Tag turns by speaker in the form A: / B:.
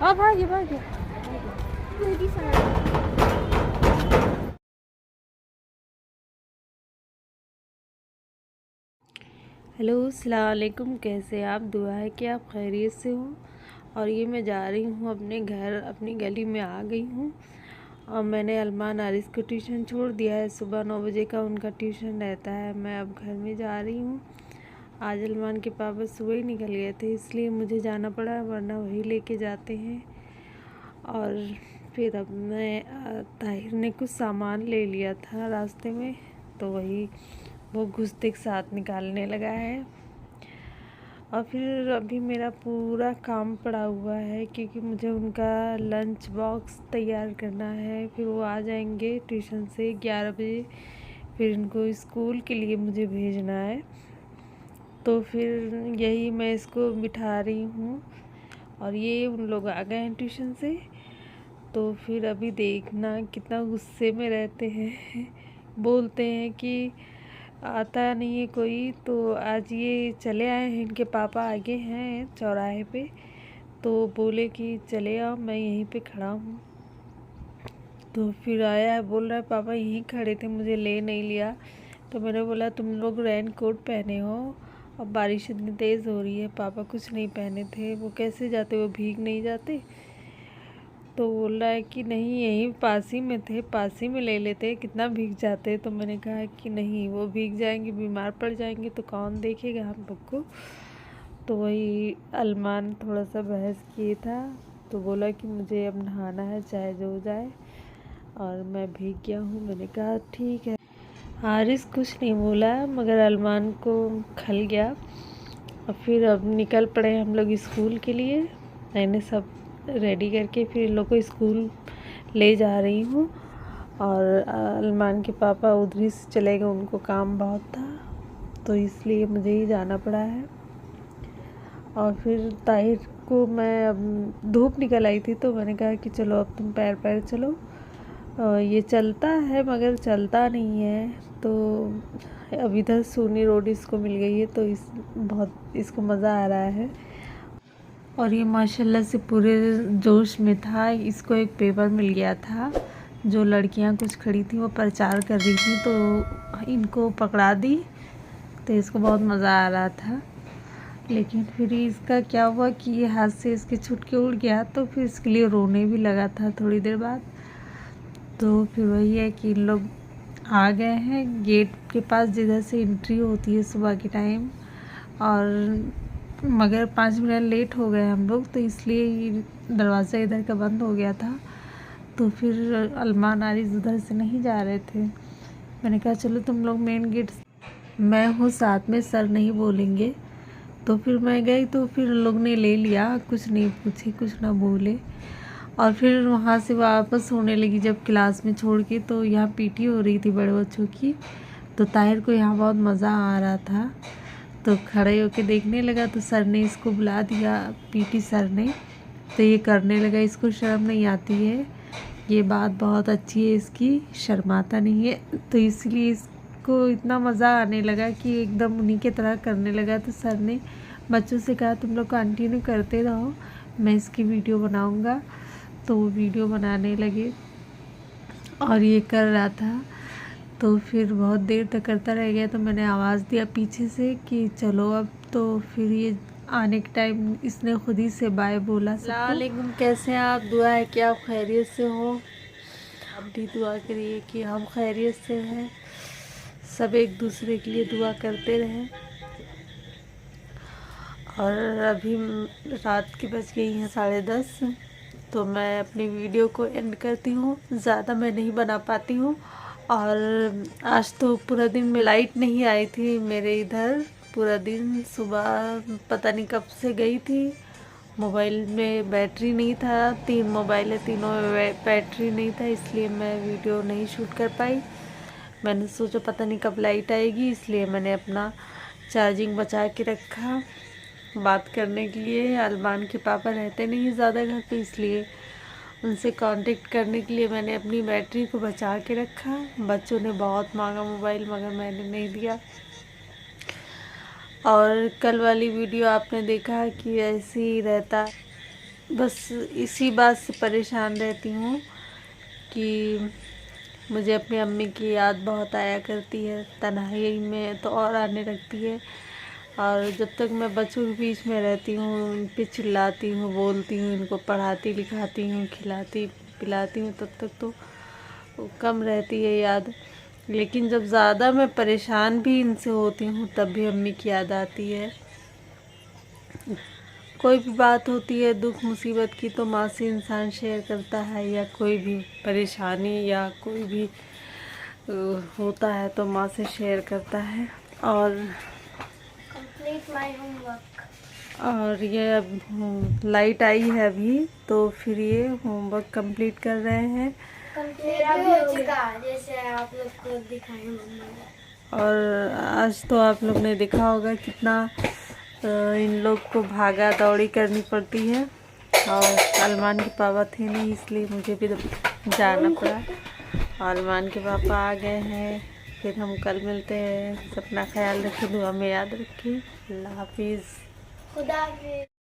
A: भाग्य भाग्य हेलो अस्सलाम वालेकुम, कैसे आप? दुआ है कि आप खैरियत से हो। और ये मैं जा रही हूँ अपने घर, अपनी गली में आ गई हूँ। और मैंने अरमान आरिस को ट्यूशन छोड़ दिया है। सुबह 9 बजे का उनका ट्यूशन रहता है। मैं अब घर में जा रही हूँ। आज अरमान के पापा सुबह ही निकल गए थे, इसलिए मुझे जाना पड़ा, वरना वही लेके जाते हैं। और फिर अब ताहिर ने कुछ सामान ले लिया था रास्ते में, तो वही वो घुसते के साथ निकालने लगा है। और फिर अभी मेरा पूरा काम पड़ा हुआ है, क्योंकि मुझे उनका लंच बॉक्स तैयार करना है। फिर वो आ जाएंगे ट्यूशन से 11 बजे, फिर इनको स्कूल के लिए मुझे भेजना है। तो फिर यही मैं इसको बिठा रही हूँ। और ये उन लोग आ गए हैं ट्यूशन से, तो फिर अभी देखना कितना गुस्से में रहते हैं। बोलते हैं कि आता नहीं है कोई, तो आज ये चले आए हैं, इनके पापा आगे हैं चौराहे पे, तो बोले कि चले आओ, मैं यहीं पे खड़ा हूँ। तो फिर आया है, बोल रहा है पापा यहीं खड़े थे, मुझे ले नहीं लिया। तो मैंने बोला तुम लोग रेन कोट पहने हो, अब बारिश इतनी तेज़ हो रही है, पापा कुछ नहीं पहने थे, वो कैसे जाते, वो भीग नहीं जाते? तो बोल रहा है कि नहीं, यहीं पास ही में थे, पास ही में ले लेते, कितना भीग जाते। तो मैंने कहा कि नहीं, वो भीग जाएंगे, बीमार पड़ जाएंगे, तो कौन देखेगा हम लोग को। तो वही अरमान थोड़ा सा बहस किए था, तो बोला कि मुझे अब नहाना है, चाहे जो हो जाए, और मैं भीग गया हूँ। मैंने कहा ठीक है। हारिस कुछ नहीं बोला, मगर अरमान को खल गया। और फिर अब निकल पड़े हम लोग स्कूल के लिए। मैंने सब रेडी करके फिर इन लोग को स्कूल ले जा रही हूँ। और अरमान के पापा उधर ही से चले गए, उनको काम बहुत था, तो इसलिए मुझे ही जाना पड़ा है। और फिर ताहिर को मैं, अब धूप निकल आई थी, तो मैंने कहा कि चलो अब तुम पैर पैर चलो। ये चलता है मगर चलता नहीं है। तो अब इधर सोनी रोड इसको मिल गई है, तो बहुत इसको मज़ा आ रहा है। और ये माशाल्लाह से पूरे जोश में था। इसको एक पेपर मिल गया था, जो लड़कियां कुछ खड़ी थी वो प्रचार कर रही थी, तो इनको पकड़ा दी, तो इसको बहुत मज़ा आ रहा था। लेकिन फिर इसका क्या हुआ कि ये हाथ से इसके छूट के उड़ गया, तो फिर इसके लिए रोने भी लगा था थोड़ी देर बाद। तो फिर वही है कि इन लोग आ गए हैं गेट के पास, जिधर से एंट्री होती है सुबह के टाइम। और मगर 5 मिनट लेट हो गए हम लोग, तो इसलिए दरवाज़ा इधर का बंद हो गया था। तो फिर अरमान आरिस उधर से नहीं जा रहे थे। मैंने कहा चलो तुम लोग मेन गेट, मैं हूँ साथ में, सर नहीं बोलेंगे। तो फिर मैं गई, तो फिर लोग ने ले लिया, कुछ नहीं पूछे, कुछ ना बोले। और फिर वहाँ से वापस होने लगी जब क्लास में छोड़ के, तो यहाँ पीटी हो रही थी बड़े बच्चों की। तो ताहिर को यहाँ बहुत मज़ा आ रहा था, तो खड़े होके देखने लगा। तो सर ने इसको बुला दिया, पीटी सर ने, तो ये करने लगा। इसको शर्म नहीं आती है, ये बात बहुत अच्छी है इसकी, शर्माता नहीं है। तो इसलिए इसको इतना मज़ा आने लगा कि एकदम उन्हीं के तरह करने लगा। तो सर ने बच्चों से कहा तुम लोग कंटिन्यू करते रहो, मैं इसकी वीडियो बनाऊंगा। तो वो वीडियो बनाने लगे और ये कर रहा था। तो फिर बहुत देर तक करता रह गया, तो मैंने आवाज़ दिया पीछे से कि चलो अब। तो फिर ये आने के टाइम इसने खुद ही से बाय बोला सबको। कैसे हैं आप? दुआ है कि आप खैरियत से हो। आप भी दुआ करिए कि हम खैरियत से हैं, सब एक दूसरे के लिए दुआ करते रहें। और अभी रात की बज गई हैं 10:30, तो मैं अपनी वीडियो को एंड करती हूँ। ज़्यादा मैं नहीं बना पाती हूँ। और आज तो पूरा दिन में लाइट नहीं आई थी मेरे इधर, पूरा दिन। सुबह पता नहीं कब से गई थी। मोबाइल में बैटरी नहीं था, 3 मोबाइल है, तीनों में बैटरी नहीं था, इसलिए मैं वीडियो नहीं शूट कर पाई। मैंने सोचा पता नहीं कब लाइट आएगी, इसलिए मैंने अपना चार्जिंग बचा के रखा बात करने के लिए। अरमान के पापा रहते नहीं ज़्यादा घर पे, इसलिए उनसे कांटेक्ट करने के लिए मैंने अपनी बैटरी को बचा के रखा। बच्चों ने बहुत मांगा मोबाइल, मगर मैंने नहीं दिया। और कल वाली वीडियो आपने देखा कि ऐसे ही रहता, बस इसी बात से परेशान रहती हूँ कि मुझे अपनी अम्मी की याद बहुत आया करती है। तन्हाई में तो और आने लगती है, और जब तक मैं बच्चों के बीच में रहती हूँ, उन पे चिल्लाती हूँ, बोलती हूँ, इनको पढ़ाती लिखाती हूँ, खिलाती पिलाती हूँ, तब तक तो कम रहती है याद। लेकिन जब ज़्यादा मैं परेशान भी इनसे होती हूँ तब भी अम्मी की याद आती है। कोई भी बात होती है दुख मुसीबत की तो माँ से इंसान शेयर करता है, या कोई भी परेशानी या कोई भी होता है तो माँ से शेयर करता है। और ये अब लाइट आई है अभी, तो फिर ये होमवर्क कंप्लीट कर रहे हैं।
B: मेरा भी हो चुका जैसे आप लोग को दिखाएं मम्मा।
A: और आज तो आप लोग ने देखा होगा कितना इन लोग को भागा दौड़ी करनी पड़ती है, और सलमान के पापा थे नहीं इसलिए मुझे भी जाना पड़ा। और सलमान के पापा आ गए हैं। फिर हम कल मिलते हैं। अपना ख्याल रखिए, दुआ में याद रखिए। अल्लाह हाफिज़।
B: खुदा हाफिज़।